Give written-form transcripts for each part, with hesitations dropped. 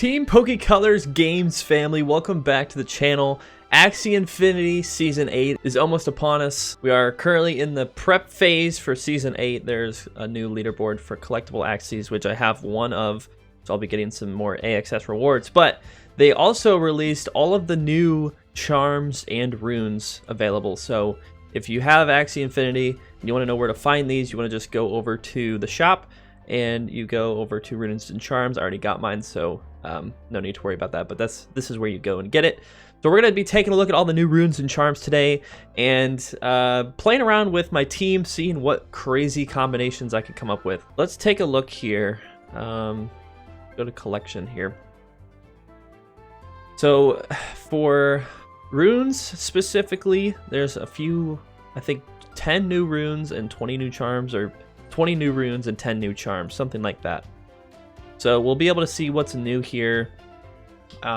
Team Pokecolors Games family, welcome back to the channel. Axie Infinity Season 8 is almost upon us. We are currently in the prep phase for Season 8. There's a new leaderboard for collectible Axies, which I have one of, so I'll be getting some more AXS rewards. But they also released all of the new charms and runes available. So if you have Axie Infinity and you want to know where to find these, you want to just go over to the shop and you go over to runes and charms. I already got mine, so no need to worry about that, but this is where you go and get it. So we're going to be taking a look at all the new runes and charms today and playing around with my team, seeing what crazy combinations I can come up with. Let's take a look here. Go to collection here. So for runes specifically, there's a few, I think 10 new runes and 20 new charms, or 20 new runes and 10 new charms, something like that. So we'll be able to see what's new here.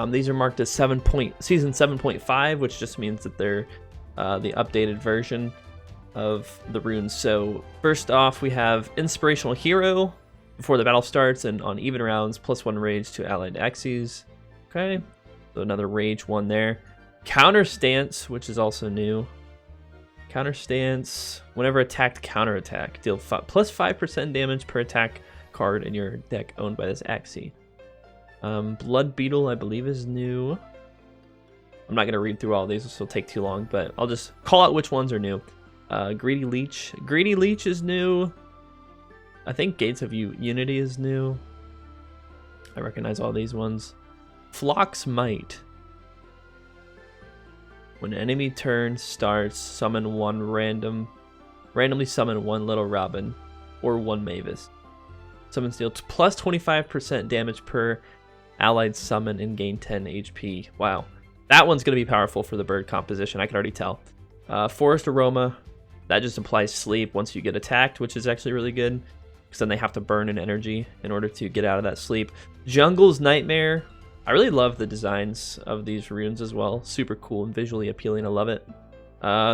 These are marked as season 7.5, which just means that they're the updated version of the runes. So first off, we have Inspirational Hero before the battle starts and on even rounds, +1 rage to allied Axies. Okay, so another rage one there. Counter Stance, which is also new. Counter Stance, whenever attacked, counterattack. Deal +5% damage per attack card in your deck owned by this Axie. Blood Beetle, I believe, is new. I'm not going to read through all these, this will take too long, but I'll just call out which ones are new. Greedy Leech. Greedy Leech is new. I think Gates of Unity is new. I recognize all these ones. Flock's Might. When an enemy turn starts, randomly summon one Little Robin or one Mavis. Summons deal +25% damage per allied summon and gain 10 HP. Wow, that one's going to be powerful for the bird composition, I can already tell. Forest Aroma, that just implies sleep once you get attacked, which is actually really good, because then they have to burn an energy in order to get out of that sleep. Jungle's Nightmare. I really love the designs of these runes as well. Super cool and visually appealing. I love it.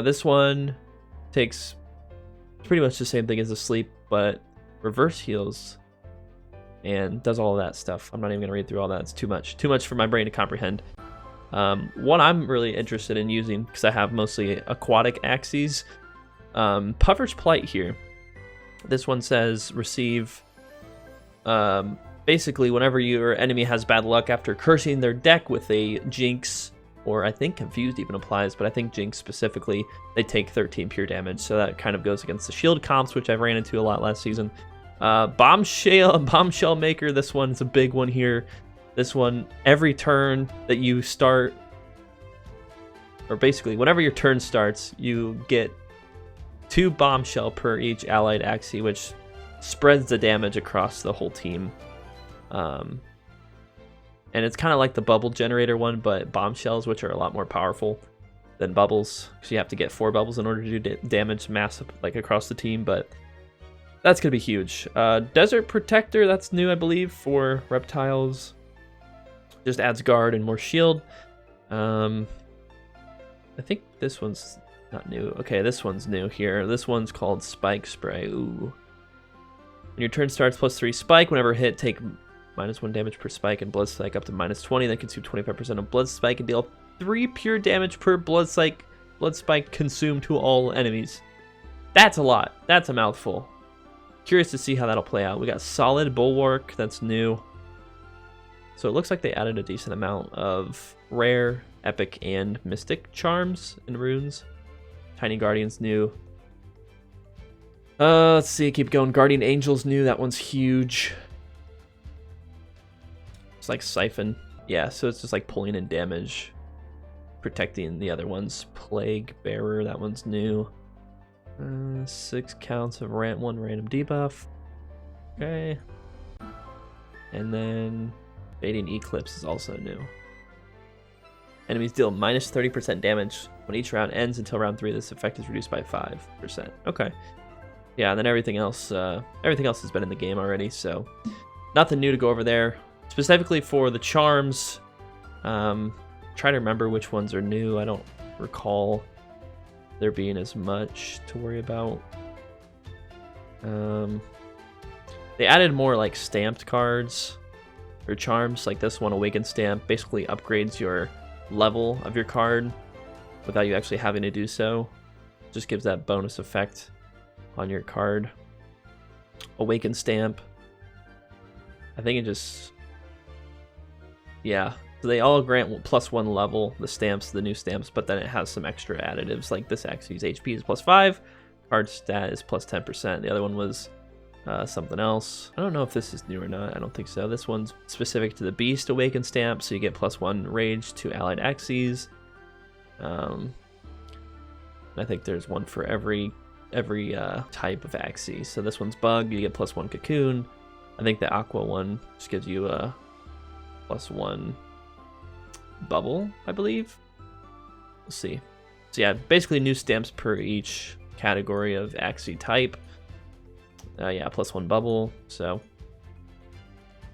This one takes pretty much the same thing as the sleep, but reverse heals and does all of that stuff. I'm not even going to read through all that. It's too much for my brain to comprehend. One I'm really interested in using, because I have mostly aquatic Axies. Puffer's Plight here. This one says receive... basically, whenever your enemy has bad luck after cursing their deck with a Jinx, or I think Confused even applies, but I think Jinx specifically, they take 13 pure damage, so that kind of goes against the shield comps, which I've ran into a lot last season. Bombshell Maker, this one's a big one here. This one, every turn that you start, or basically, whenever your turn starts, you get 2 Bombshell per each allied Axie, which spreads the damage across the whole team. And it's kind of like the bubble generator one, but bombshells, which are a lot more powerful than bubbles, because you have to get 4 bubbles in order to do damage mass like across the team. But that's gonna be huge. Desert Protector, that's new, I believe, for reptiles. Just adds guard and more shield. I think this one's not new. Okay, this one's new here. This one's called Spike Spray. Ooh. When your turn starts, +3 spike. Whenever hit, take -1 damage per spike and blood spike up to -20. Then consume 25% of blood spike and deal 3 pure damage per blood spike consumed to all enemies. That's a lot. That's a mouthful. Curious to see how that'll play out. We got Solid Bulwark. That's new. So it looks like they added a decent amount of rare, epic, and mystic charms and runes. Tiny Guardian's new. Let's see, keep going. Guardian Angel's new. That one's huge. It's like Siphon. Yeah, so it's just like pulling in damage, protecting the other ones. Plague Bearer, that one's new. 6 counts of one random debuff. Okay. And then Fading Eclipse is also new. Enemies deal -30% damage when each round ends until round 3. This effect is reduced by 5%. Okay. Yeah, and then everything else has been in the game already, so nothing new to go over there. Specifically for the charms, try to remember which ones are new. I don't recall there being as much to worry about. They added more like stamped cards, or charms. Like this one, Awakened Stamp, basically upgrades your level of your card without you actually having to do so. Just gives that bonus effect on your card. Awakened Stamp, I think it just, yeah, so they all grant +1 level, the stamps, the new stamps, but then it has some extra additives, like this Axie's HP is +5, card stat is +10%. The other one was something else. I don't know if this is new or not. I don't think so. This one's specific to the Beast Awakened Stamp, so you get +1 rage to allied Axies. I think there's one for every type of Axie. So this one's Bug, you get +1 Cocoon. I think the Aqua one just gives you a +1 Bubble, I believe. We'll see. So yeah, basically new stamps per each category of Axie type. Yeah, +1 Bubble. So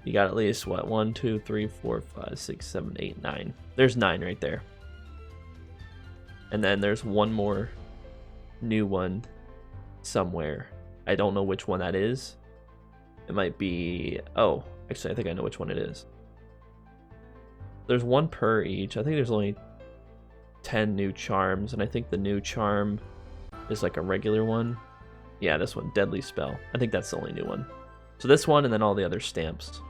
you got at least what, 1, 2, 3, 4, 5, 6, 7, 8, 9. There's 9 right there. And then there's one more new one somewhere. I don't know which one that is. It might be, oh, actually I think I know which one it is. There's one per each. I think there's only 10 new charms, and I think the new charm is like a regular one. Yeah, this one, Deadly Spell. I think that's the only new one. So this one and then all the other stamps.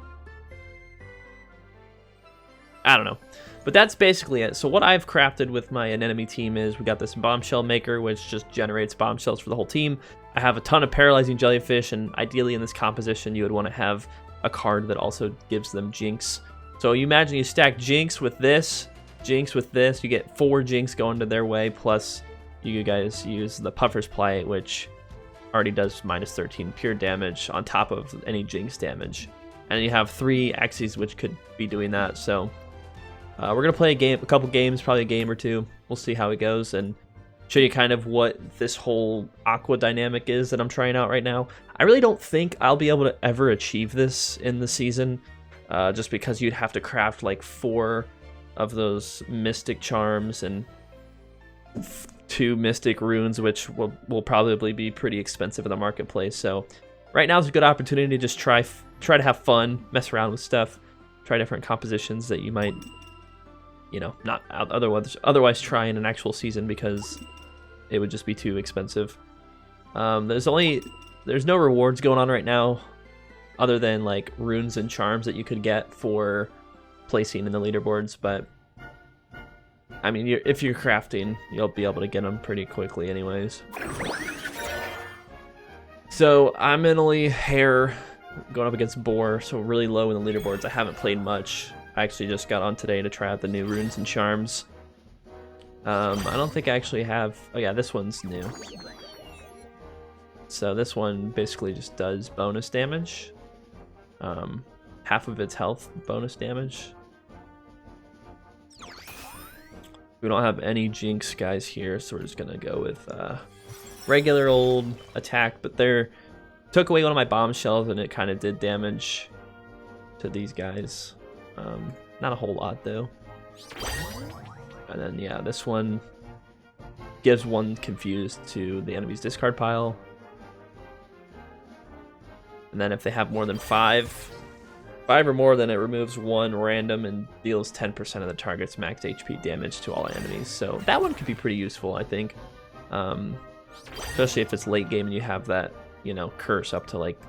I don't know. But that's basically it. So what I've crafted with my Anemone team is we got this Bombshell Maker, which just generates bombshells for the whole team. I have a ton of Paralyzing Jellyfish, and ideally in this composition you would want to have a card that also gives them Jinx. So you imagine you stack Jinx with this, you get 4 Jinx going to their way, plus you guys use the Puffer's Plight, which already does -13 pure damage on top of any Jinx damage. And you have 3 Axies which could be doing that, so we're going to play a couple games, probably a game or two. We'll see how it goes and show you kind of what this whole Aqua dynamic is that I'm trying out right now. I really don't think I'll be able to ever achieve this in the season, just because you'd have to craft like 4 of those Mystic Charms and 2 Mystic Runes, which will probably be pretty expensive in the marketplace. So right now is a good opportunity to just try to have fun, mess around with stuff, try different compositions that you might, you know, not otherwise try in an actual season because it would just be too expensive. There's no rewards going on right now other than like runes and charms that you could get for placing in the leaderboards, but I mean, if you're crafting, you'll be able to get them pretty quickly anyways. So I'm in only Hare going up against Boar, so really low in the leaderboards. I haven't played much. I actually just got on today to try out the new runes and charms. I don't think I actually have... Oh yeah, this one's new. So this one basically just does bonus damage. Half of its health bonus damage. We don't have any Jinx guys here, so we're just gonna go with regular old attack, but took away one of my bombshells and it kind of did damage to these guys. Not a whole lot though. And then yeah, this one gives 1 confused to the enemy's discard pile. And then if they have more than 5 or more, then it removes 1 random and deals 10% of the target's max HP damage to all enemies. So that one could be pretty useful, I think. Especially if it's late game and you have that, you know, curse up to like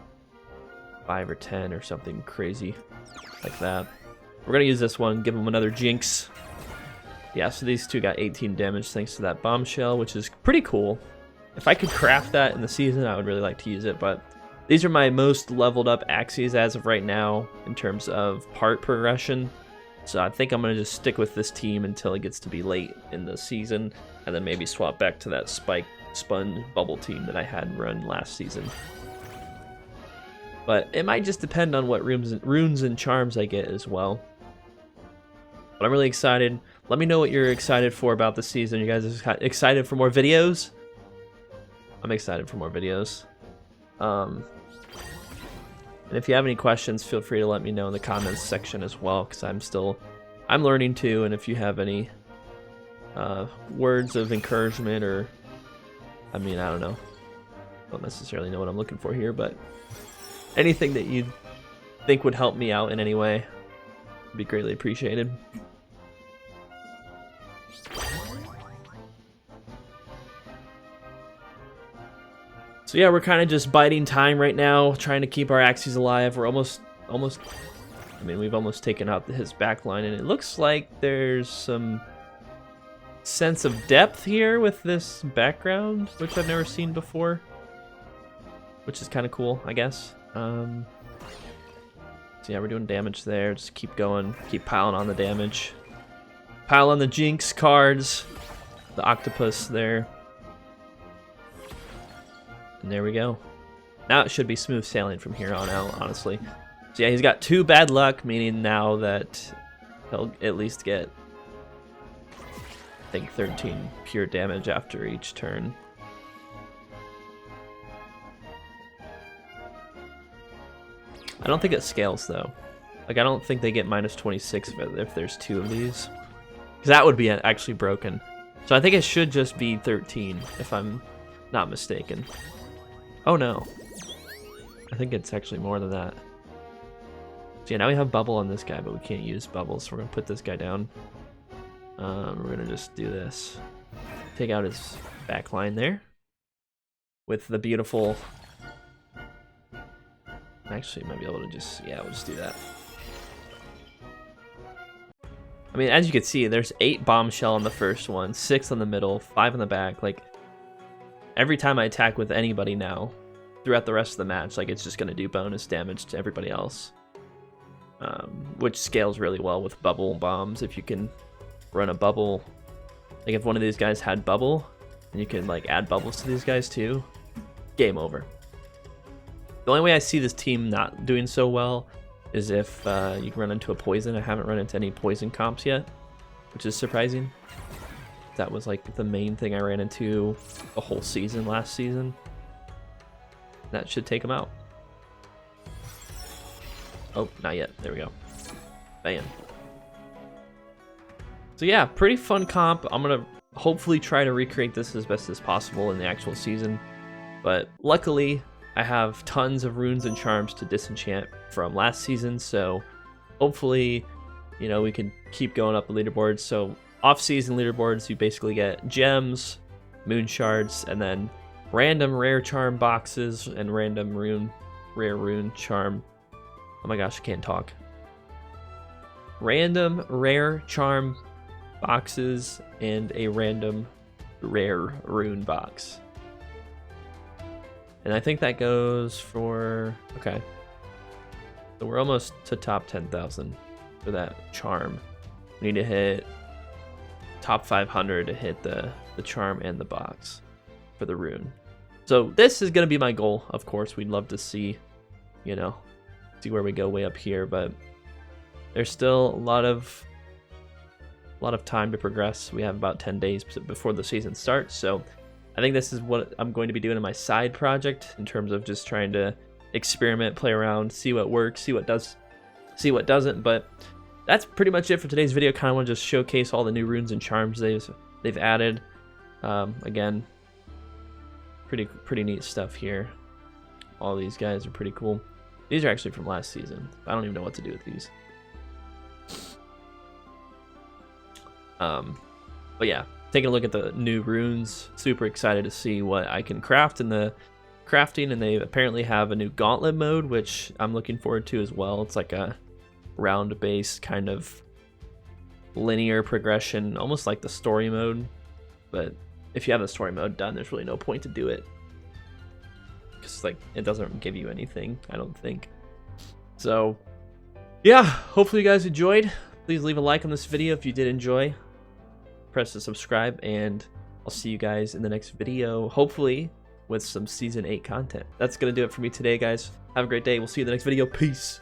5 or 10 or something crazy like that. We're gonna use this one, give them another Jinx. Yeah, so these two got 18 damage thanks to that bombshell, which is pretty cool. If I could craft that in the season, I would really like to use it, but these are my most leveled up Axies as of right now in terms of part progression. So I think I'm gonna just stick with this team until it gets to be late in the season, and then maybe swap back to that Spun Bubble team that I had run last season. But it might just depend on what runes and charms I get as well. But I'm really excited. Let me know what you're excited for about this season. You guys are excited for more videos? I'm excited for more videos. And if you have any questions, feel free to let me know in the comments section as well, because I'm learning too. And if you have any words of encouragement, or I mean, I don't know, don't necessarily know what I'm looking for here, but anything that you think would help me out in any way, Would be greatly appreciated. So yeah, we're kind of just biding time right now, trying to keep our Axies alive. We're almost, I mean, we've almost taken out his back line, and it looks like there's some sense of depth here with this background, which I've never seen before, which is kind of cool, I guess. So yeah, we're doing damage there. Just keep going, keep piling on the damage. Pile on the Jinx cards, the octopus there. And there we go. Now it should be smooth sailing from here on out, honestly. So yeah, he's got 2 bad luck, meaning now that he'll at least get, I think, 13 pure damage after each turn. I don't think it scales, though. Like, I don't think they get minus 26 if there's 2 of these. Because that would be actually broken. So I think it should just be 13, if I'm not mistaken. Oh no. I think it's actually more than that. So yeah, now we have bubble on this guy, but we can't use bubbles, so we're gonna put this guy down. We're gonna just do this. Take out his back line there. With the beautiful... Actually, might be able to just... Yeah, we'll just do that. I mean, as you can see, there's 8 bombshell on the first one, 6 on the middle, 5 on the back. Like, every time I attack with anybody now, throughout the rest of the match, like, it's just going to do bonus damage to everybody else. Which scales really well with bubble bombs. If you can run a bubble, like if one of these guys had bubble, and you can like add bubbles to these guys too, game over. The only way I see this team not doing so well is if you can run into a poison. I haven't run into any poison comps yet, which is surprising. That was like the main thing I ran into the whole season last season. That should take them out. Oh, not yet. There we go. Bam. So yeah, pretty fun comp. I'm gonna hopefully try to recreate this as best as possible in the actual season. But luckily, I have tons of runes and charms to disenchant from last season, so hopefully, you know, we can keep going up the leaderboards. So off-season leaderboards, you basically get gems, moon shards, and then random rare charm boxes and random rare rune charm. Oh my gosh, I can't talk. Random rare charm boxes and a random rare rune box. And I think that goes for... Okay. So we're almost to top 10,000 for that charm. We need to hit top 500 to hit the charm and the box for the rune. So this is going to be my goal, of course. We'd love to see, you know, see where we go way up here, but there's still a lot of time to progress. We have about 10 days before the season starts, so I think this is what I'm going to be doing in my side project in terms of just trying to experiment, play around, see what works, see what doesn't. But that's pretty much it for today's video. Kind of want to just showcase all the new runes and charms they've added. Again, pretty neat stuff here. All these guys are pretty cool. These are actually from last season. I don't even know what to do with these. But yeah, taking a look at the new runes. Super excited to see what I can craft in the crafting, and they apparently have a new gauntlet mode, which I'm looking forward to as well. It's like a round-based kind of linear progression, almost like the story mode. But if you have the story mode done, there's really no point to do it, because like it doesn't give you anything, I don't think. So yeah, hopefully you guys enjoyed. Please leave a like on this video if you did enjoy. Press the subscribe, and I'll see you guys in the next video, hopefully with some Season 8 content. That's going to do it for me today, guys. Have a great day. We'll see you in the next video. Peace.